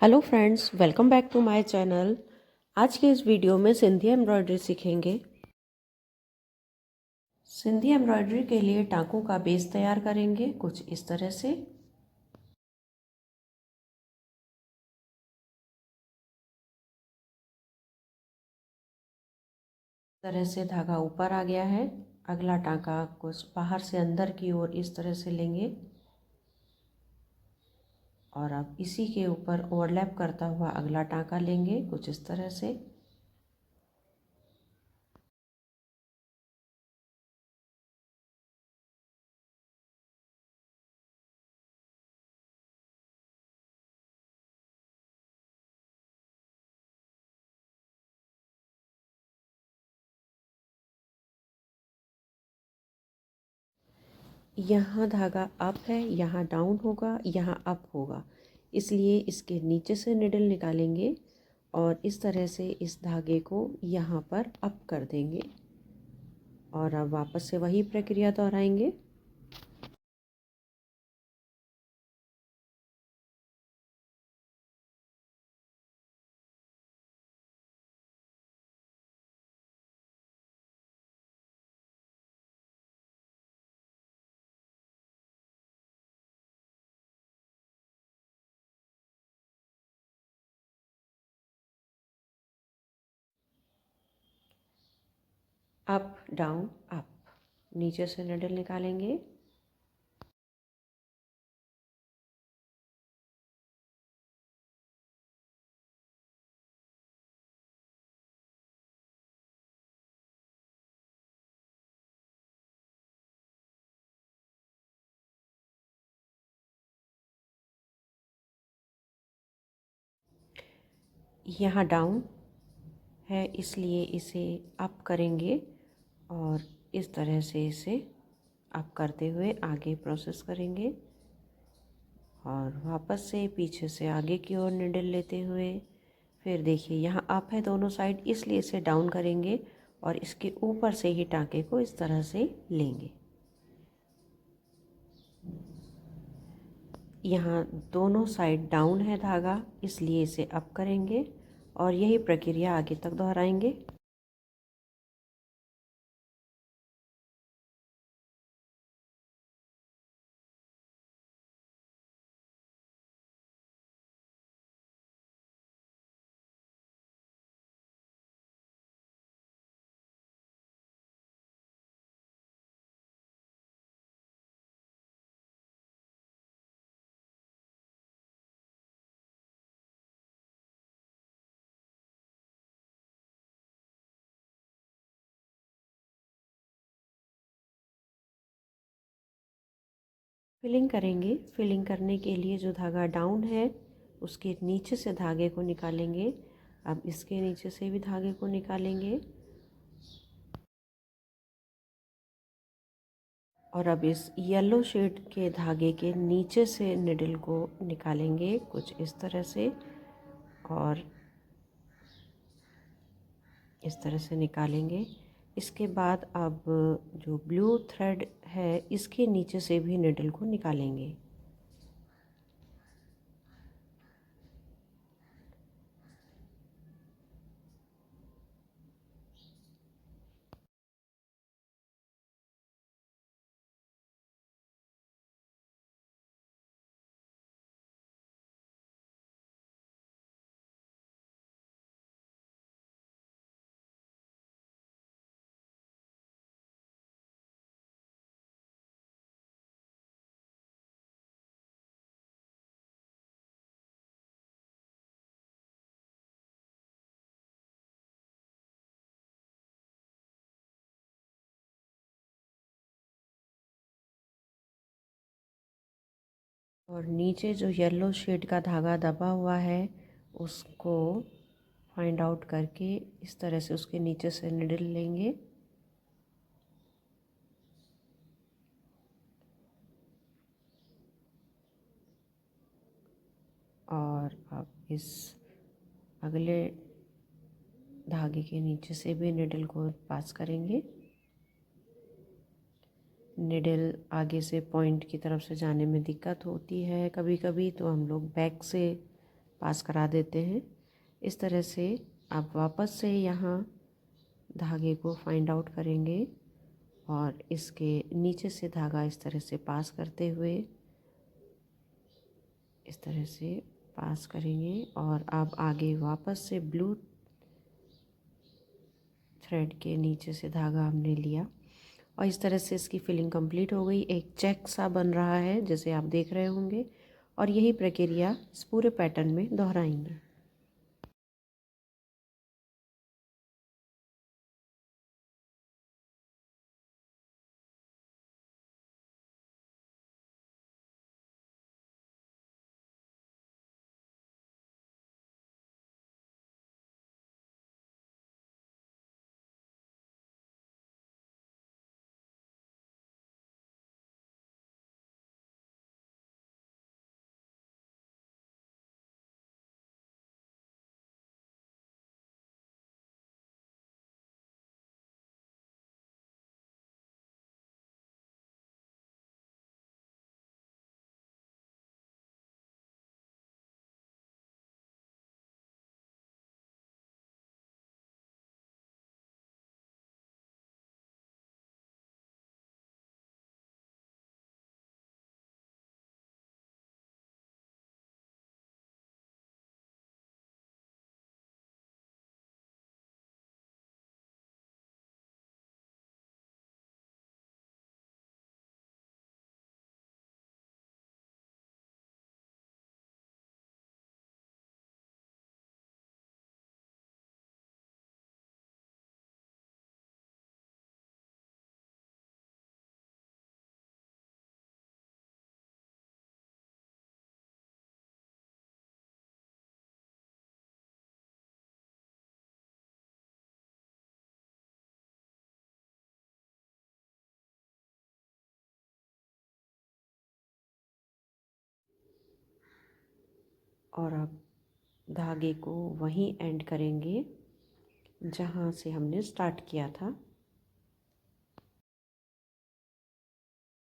Hello friends, welcome back to my channel. आज के इस वीडियो में सिंधी एम्ब्रॉयडरी सीखेंगे। सिंधी एम्ब्रॉयडरी के लिए टाँकों का बेस तैयार करेंगे कुछ इस तरह से। इस तरह से धागा ऊपर आ गया है। अगला टाँका कुछ बाहर से अंदर की ओर इस तरह से लेंगे और अब इसी के ऊपर ओवरलैप करता हुआ अगला टाँका लेंगे कुछ इस तरह से। यहाँ धागा अप है, यहाँ डाउन होगा, यहाँ अप होगा, इसलिए इसके नीचे से निडल निकालेंगे और इस तरह से इस धागे को यहाँ पर अप कर देंगे और अब वापस से वही प्रक्रिया दोहराएंगे। अप डाउन अप, नीचे से निडल निकालेंगे। यहाँ डाउन है इसलिए इसे अप करेंगे और इस तरह से इसे अप करते हुए आगे प्रोसेस करेंगे और वापस से पीछे से आगे की ओर निडल लेते हुए फिर देखिए यहाँ अप है दोनों साइड, इसलिए इसे डाउन करेंगे और इसके ऊपर से ही टाँके को इस तरह से लेंगे। यहाँ दोनों साइड डाउन है धागा, इसलिए इसे अप करेंगे और यही प्रक्रिया आगे तक दोहराएंगे। फिलिंग करेंगे। फिलिंग करने के लिए जो धागा डाउन है उसके नीचे से धागे को निकालेंगे। अब इसके नीचे से भी धागे को निकालेंगे और अब इस येलो शेड के धागे के नीचे से निडल को निकालेंगे कुछ इस तरह से और इस तरह से निकालेंगे। इसके बाद अब जो ब्लू थ्रेड है इसके नीचे से भी निडल को निकालेंगे। और नीचे जो येलो शेड का धागा दबा हुआ है उसको फाइंड आउट करके इस तरह से उसके नीचे से निडल लेंगे और अब इस अगले धागे के नीचे से भी निडल को पास करेंगे। निडल आगे से पॉइंट की तरफ से जाने में दिक्कत होती है कभी कभी, तो हम लोग बैक से पास करा देते हैं। इस तरह से आप वापस से यहाँ धागे को फाइंड आउट करेंगे और इसके नीचे से धागा इस तरह से पास करते हुए इस तरह से पास करेंगे और अब आगे वापस से ब्लू थ्रेड के नीचे से धागा हमने लिया और इस तरह से इसकी फिलिंग कंप्लीट हो गई। एक चेक सा बन रहा है जैसे आप देख रहे होंगे और यही प्रक्रिया इस पूरे पैटर्न में दोहराएंगे। और अब धागे को वहीं एंड करेंगे जहाँ से हमने स्टार्ट किया था।